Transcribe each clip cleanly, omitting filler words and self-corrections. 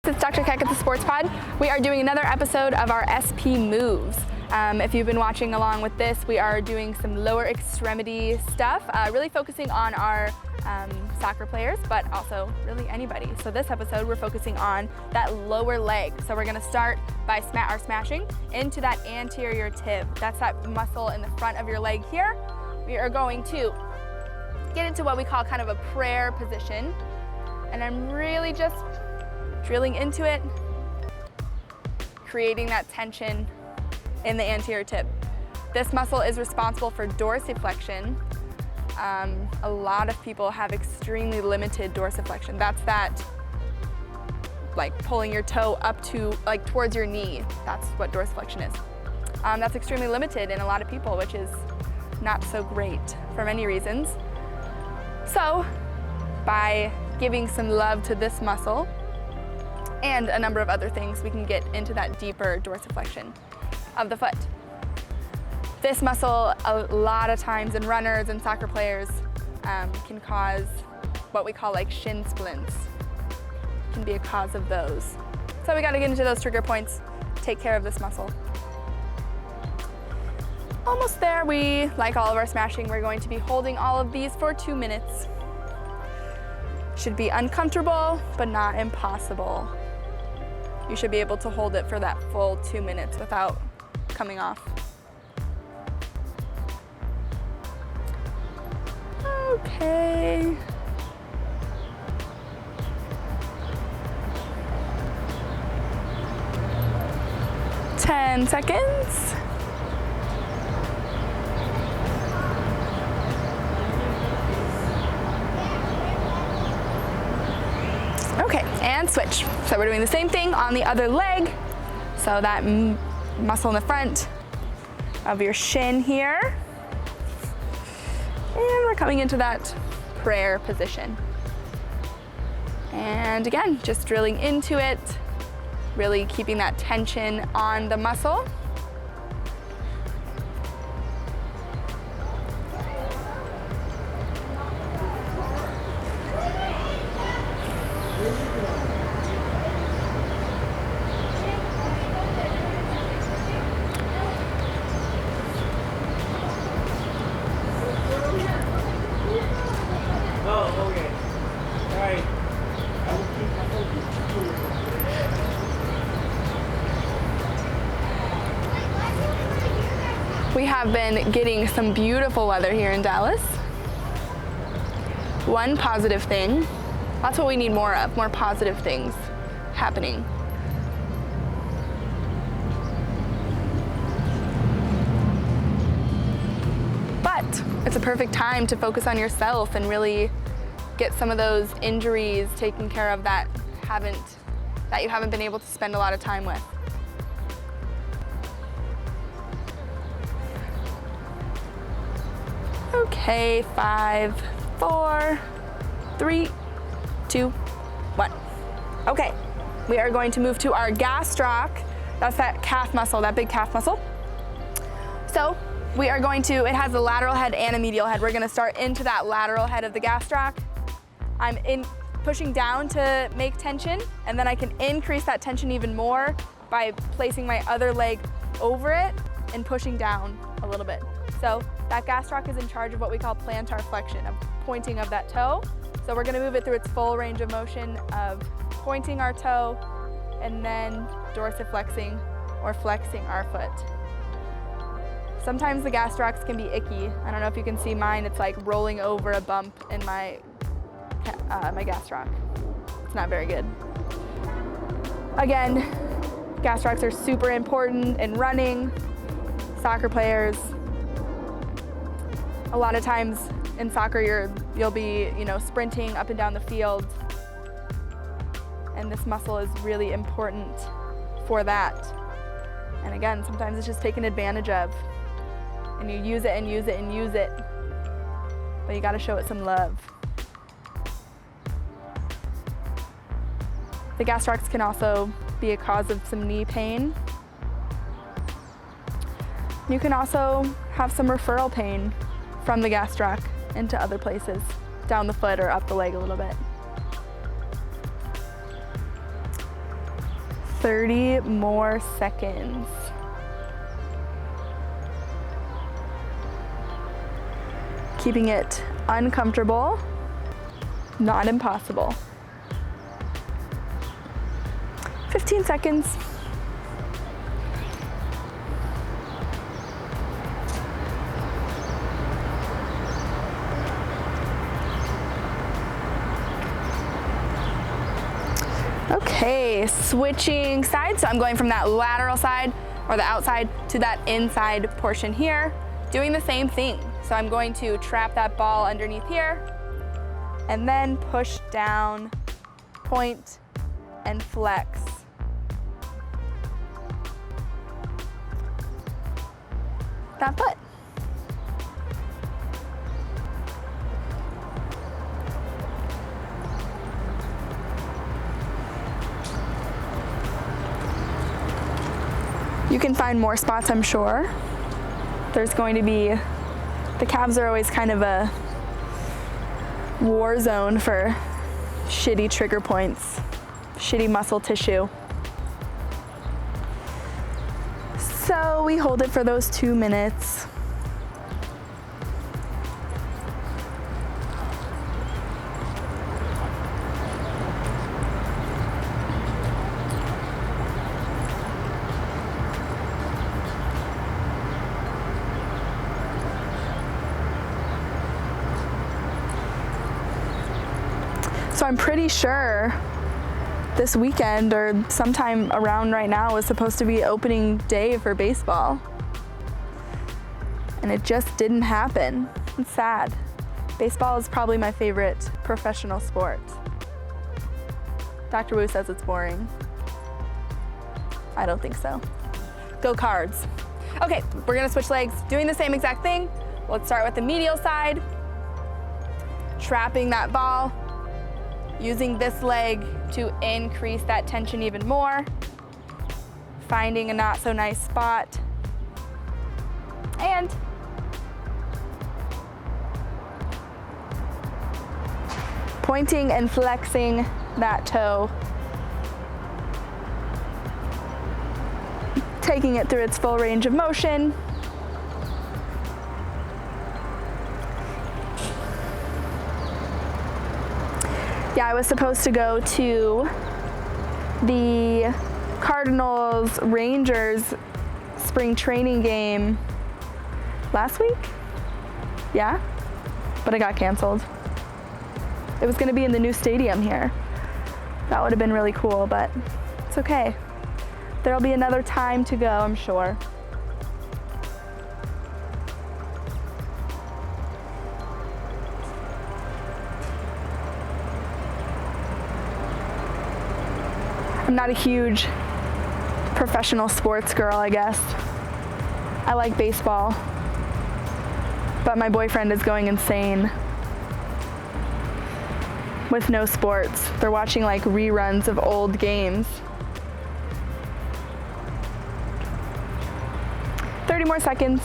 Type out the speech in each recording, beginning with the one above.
It's Dr. Keck at the Sports Pod. We are doing another episode of our SP moves. If you've been watching along with this, we are doing some lower extremity stuff, really focusing on our soccer players, but also really anybody. So this episode, we're focusing on that lower leg. So we're gonna start by smashing into that anterior tib. That's that muscle in the front of your leg here. We are going to get into what we call kind of a prayer position. And I'm really just drilling into it, creating that tension in the anterior tib. This muscle is responsible for dorsiflexion. A lot of people have extremely limited dorsiflexion. That's that, like pulling your toe up to, like towards your knee. That's what dorsiflexion is. That's extremely limited in a lot of people, which is not so great for many reasons. So, by giving some love to this muscle and a number of other things, we can get into that deeper dorsiflexion of the foot. This muscle, a lot of times in runners and soccer players, can cause what we call like shin splints. Can be a cause of those. So we gotta get into those trigger points, take care of this muscle. Almost there. We, like all of our smashing, we're going to be holding all of these for 2 minutes. Should be uncomfortable, but not impossible. You should be able to hold it for that full 2 minutes without coming off. Okay. Ten seconds. Okay, and switch. So we're doing the same thing on the other leg. So that muscle in the front of your shin here. And we're coming into that prayer position. And again, just drilling into it, really keeping that tension on the muscle. We have been getting some beautiful weather here in Dallas. One positive thing, that's what we need more of, more positive things happening. But it's a perfect time to focus on yourself and really get some of those injuries taken care of that you haven't been able to spend a lot of time with. Okay, 5, 4, 3, 2, 1. Okay, we are going to move to our gastroc. That's that calf muscle, that big calf muscle. So we are going to, it has a lateral head and a medial head. We're gonna start into that lateral head of the gastroc. I'm pushing down to make tension, and then I can increase that tension even more by placing my other leg over it and pushing down a little bit. So that gastroc is in charge of what we call plantar flexion, of pointing of that toe. So we're gonna move it through its full range of motion of pointing our toe and then dorsiflexing or flexing our foot. Sometimes the gastrocs can be icky. I don't know if you can see mine, it's like rolling over a bump in my gastroc. It's not very good. Again, gastrocs are super important in running, soccer players. A lot of times in soccer, you'll be, sprinting up and down the field, and this muscle is really important for that. And again, sometimes it's just taken advantage of, and you use it and use it and use it, but you gotta show it some love. The gastrocs can also be a cause of some knee pain. You can also have some referral pain from the gastroc into other places, down the foot or up the leg a little bit. 30 more seconds. Keeping it uncomfortable, not impossible. 15 seconds. Okay, switching sides. So I'm going from that lateral side or the outside to that inside portion here, doing the same thing. So I'm going to trap that ball underneath here and then push down, point, and flex. That foot. You can find more spots, I'm sure. There's going to be, the calves are always kind of a war zone for shitty trigger points, shitty muscle tissue. So we hold it for those 2 minutes. So I'm pretty sure this weekend or sometime around right now is supposed to be opening day for baseball. And it just didn't happen. It's sad. Baseball is probably my favorite professional sport. Dr. Wu says it's boring. I don't think so. Go Cards. Okay, we're gonna switch legs, doing the same exact thing. Let's start with the medial side. Trapping that ball. Using this leg to increase that tension even more. Finding a not so nice spot. And pointing and flexing that toe. Taking it through its full range of motion. Yeah, I was supposed to go to the Cardinals Rangers spring training game last week. Yeah, but it got canceled. It was gonna be in the new stadium here. That would have been really cool, but it's okay. There'll be another time to go, I'm sure. I'm not a huge professional sports girl, I guess. I like baseball, but my boyfriend is going insane with no sports. They're watching like reruns of old games. 30 more seconds.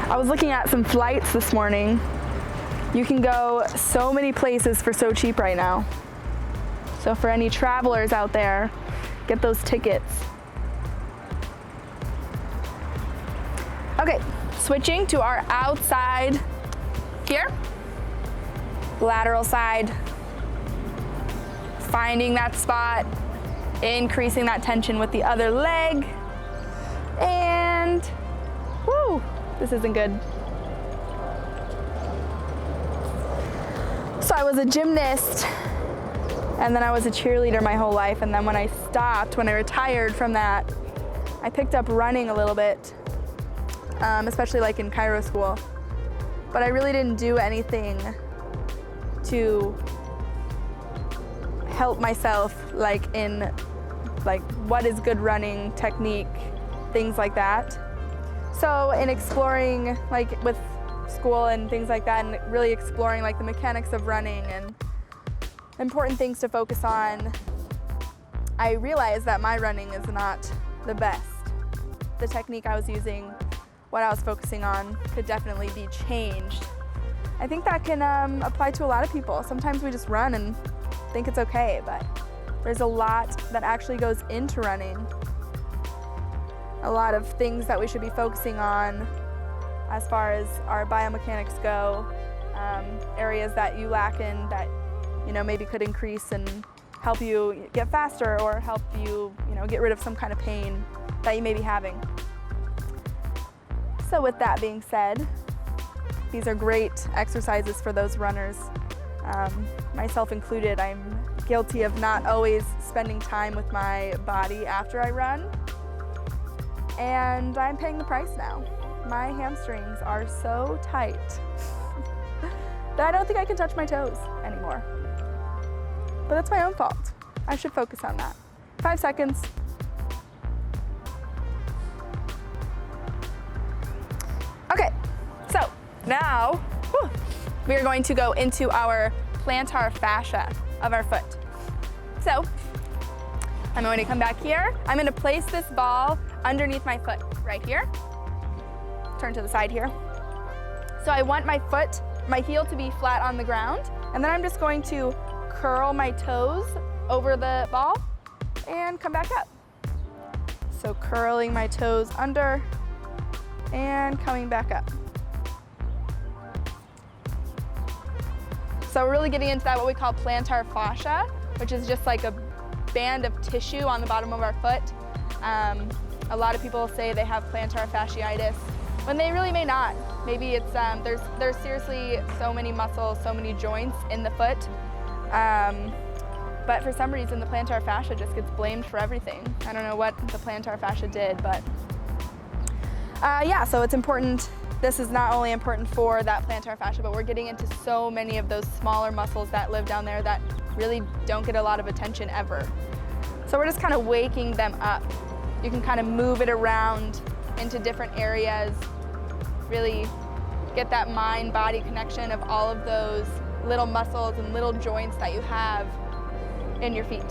I was looking at some flights this morning. You can go so many places for so cheap right now. So for any travelers out there, get those tickets. Okay, switching to our outside here. Lateral side. Finding that spot, increasing that tension with the other leg. And, woo! This isn't good. So I was a gymnast and then I was a cheerleader my whole life, and then when I stopped, when I retired from that, I picked up running a little bit, especially like in Cairo school. But I really didn't do anything to help myself in what is good running technique, things like that. So in exploring with school and things like that, and really exploring the mechanics of running and important things to focus on, I realized that my running is not the best. The technique I was using what I was focusing on could definitely be changed. I think that can apply to a lot of people. Sometimes we just run and think it's okay, but there's a lot that actually goes into running. A lot of things that we should be focusing on as far as our biomechanics go, areas that you lack in that maybe could increase and help you get faster or help you, get rid of some kind of pain that you may be having. So with that being said, these are great exercises for those runners. Myself included, I'm guilty of not always spending time with my body after I run, and I'm paying the price now. My hamstrings are so tight that I don't think I can touch my toes anymore. But that's my own fault. I should focus on that. 5 seconds. Okay, so now we are going to go into our plantar fascia of our foot. So I'm going to come back here. I'm going to place this ball underneath my foot right here. Turn to the side here. So I want my foot, my heel to be flat on the ground, and then I'm just going to curl my toes over the ball and come back up. So curling my toes under and coming back up. So we're really getting into that, what we call plantar fascia, which is just like a band of tissue on the bottom of our foot. A lot of people say they have plantar fasciitis when they really may not. Maybe it's, there's seriously so many muscles, so many joints in the foot. But for some reason, the plantar fascia just gets blamed for everything. I don't know what the plantar fascia did, but yeah, so it's important. This is not only important for that plantar fascia, but we're getting into so many of those smaller muscles that live down there that really don't get a lot of attention ever. So we're just kind of waking them up. You can kind of move it around into different areas, really get that mind-body connection of all of those little muscles and little joints that you have in your feet.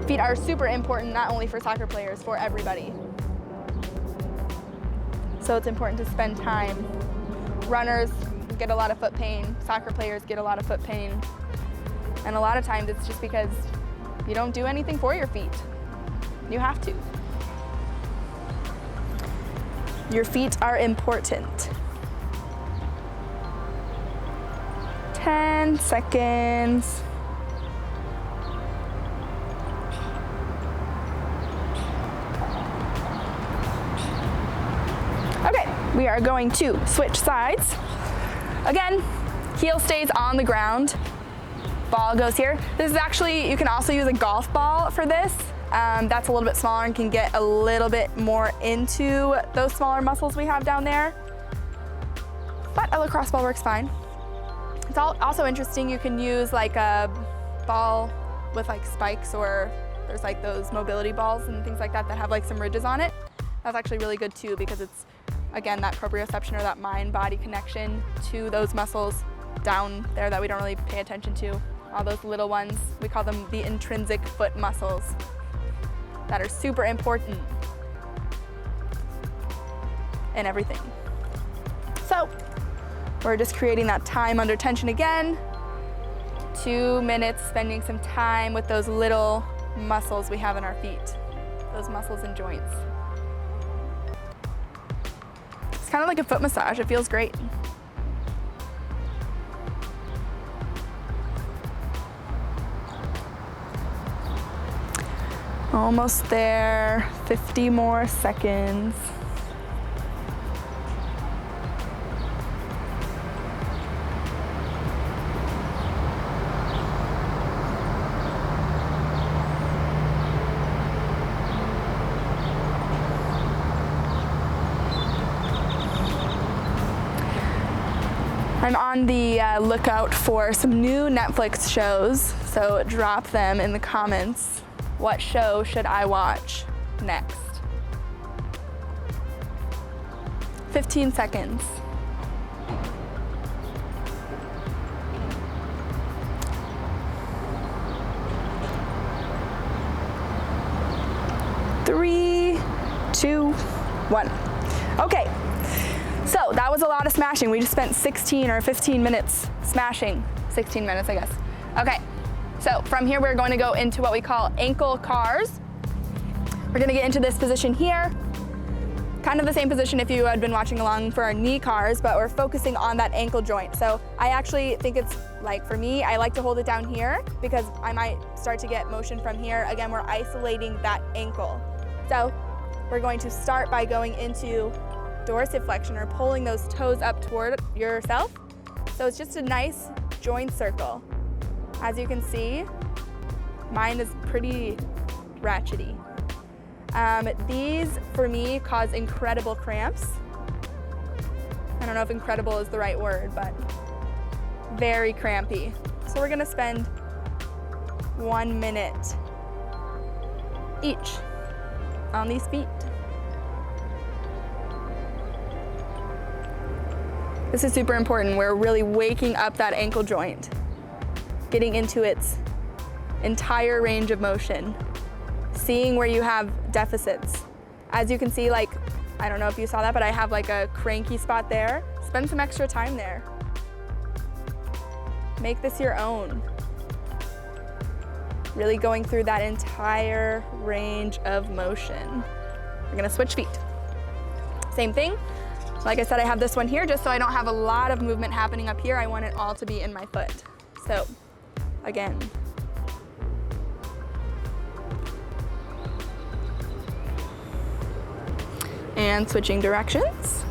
Feet are super important, not only for soccer players, for everybody. So it's important to spend time. Runners get a lot of foot pain, soccer players get a lot of foot pain, and a lot of times it's just because you don't do anything for your feet. You have to. Your feet are important. 10 seconds. Okay, we are going to switch sides. Again, heel stays on the ground. Ball goes here. This is actually, you can also use a golf ball for this. That's a little bit smaller and can get a little bit more into those smaller muscles we have down there. But a lacrosse ball works fine. It's also interesting, you can use like a ball with like spikes, or there's like those mobility balls and things like that that have like some ridges on it. That's actually really good too, because it's, again, that proprioception or that mind-body connection to those muscles down there that we don't really pay attention to. All those little ones, we call them the intrinsic foot muscles, that are super important in everything. So we're just creating that time under tension again. 2 minutes spending some time with those little muscles we have in our feet, those muscles and joints. It's kind of like a foot massage. It feels great. Almost there, 50 more seconds. I'm on the lookout for some new Netflix shows, so drop them in the comments. What show should I watch next? 15 seconds. Three, two, one. Okay, so that was a lot of smashing. We just spent 16 or 15 minutes smashing. 16 minutes, I guess. Okay, so from here we're going to go into what we call ankle cars. We're gonna get into this position here. Kind of the same position if you had been watching along for our knee cars, but we're focusing on that ankle joint. So I actually think it's like, for me, I like to hold it down here because I might start to get motion from here. Again, we're isolating that ankle. So we're going to start by going into dorsiflexion or pulling those toes up toward yourself. So it's just a nice joint circle. As you can see, mine is pretty ratchety. These, for me, cause incredible cramps. I don't know if incredible is the right word, but very crampy. So we're gonna spend 1 minute each on these feet. This is super important. We're really waking up that ankle joint, getting into its entire range of motion, seeing where you have deficits. As you can see, like, I don't know if you saw that, but I have like a cranky spot there. Spend some extra time there. Make this your own. Really going through that entire range of motion. We're gonna switch feet. Same thing. Like I said, I have this one here just so I don't have a lot of movement happening up here. I want it all to be in my foot. So, again. And switching directions.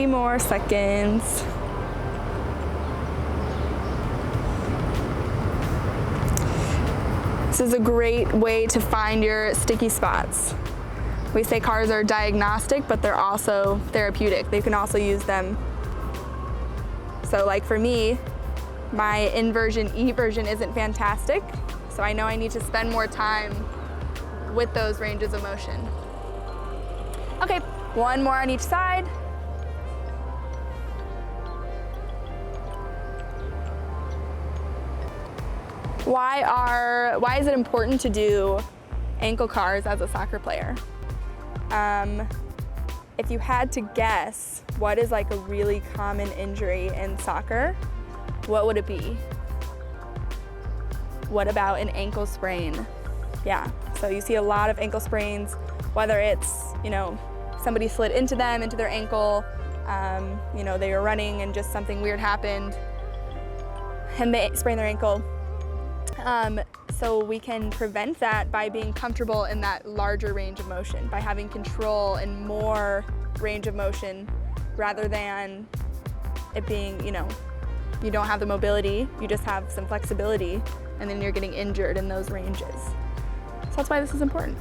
More seconds. This is a great way to find your sticky spots. We say cars are diagnostic, but they're also therapeutic. They can also use them. So like for me, my inversion, eversion isn't fantastic. So I know I need to spend more time with those ranges of motion. Okay, one more on each side. Why is it important to do ankle cars as a soccer player? If you had to guess what is like a really common injury in soccer, what would it be? What about an ankle sprain? Yeah, so you see a lot of ankle sprains, whether it's, you know, somebody slid into them, into their ankle, you know, they were running and just something weird happened and they sprained their ankle. So we can prevent that by being comfortable in that larger range of motion, by having control and more range of motion rather than it being, you know, you don't have the mobility, you just have some flexibility and then you're getting injured in those ranges. So that's why this is important.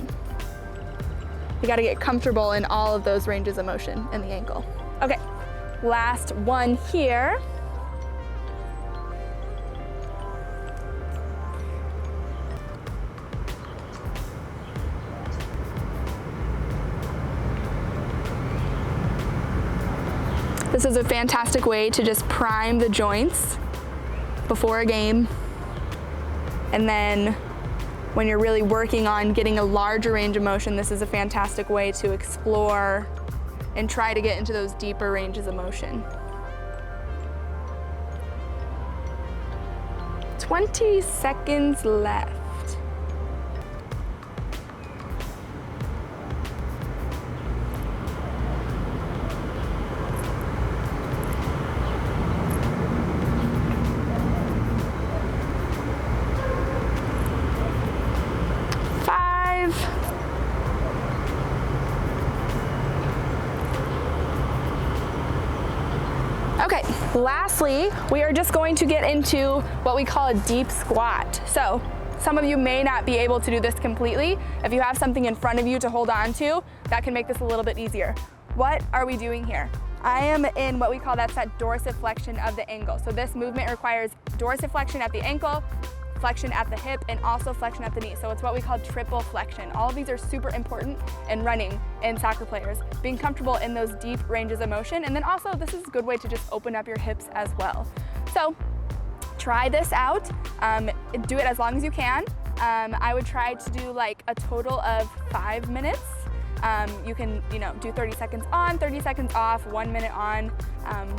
You gotta get comfortable in all of those ranges of motion in the ankle. Okay, last one here. This is a fantastic way to just prime the joints before a game. And then when you're really working on getting a larger range of motion, this is a fantastic way to explore and try to get into those deeper ranges of motion. 20 seconds left. Okay, lastly, we are just going to get into what we call a deep squat. So some of you may not be able to do this completely. If you have something in front of you to hold on to, that can make this a little bit easier. What are we doing here? I am in what we call that dorsiflexion of the ankle. So this movement requires dorsiflexion at the ankle, flexion at the hip, and also flexion at the knee. So it's what we call triple flexion. All of these are super important in running and soccer players, being comfortable in those deep ranges of motion. And then also this is a good way to just open up your hips as well. So try this out, do it as long as you can. I would try to do like a total of 5 minutes. You can, do 30 seconds on, 30 seconds off, 1 minute on.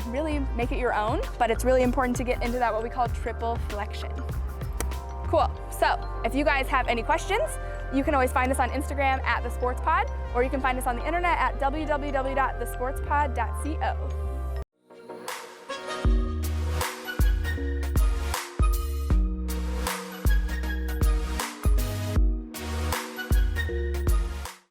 Really make it your own, but it's really important to get into that what we call triple flexion. Cool. So if you guys have any questions, you can always find us on Instagram @thesportspod, or you can find us on the internet at www.thesportspod.co.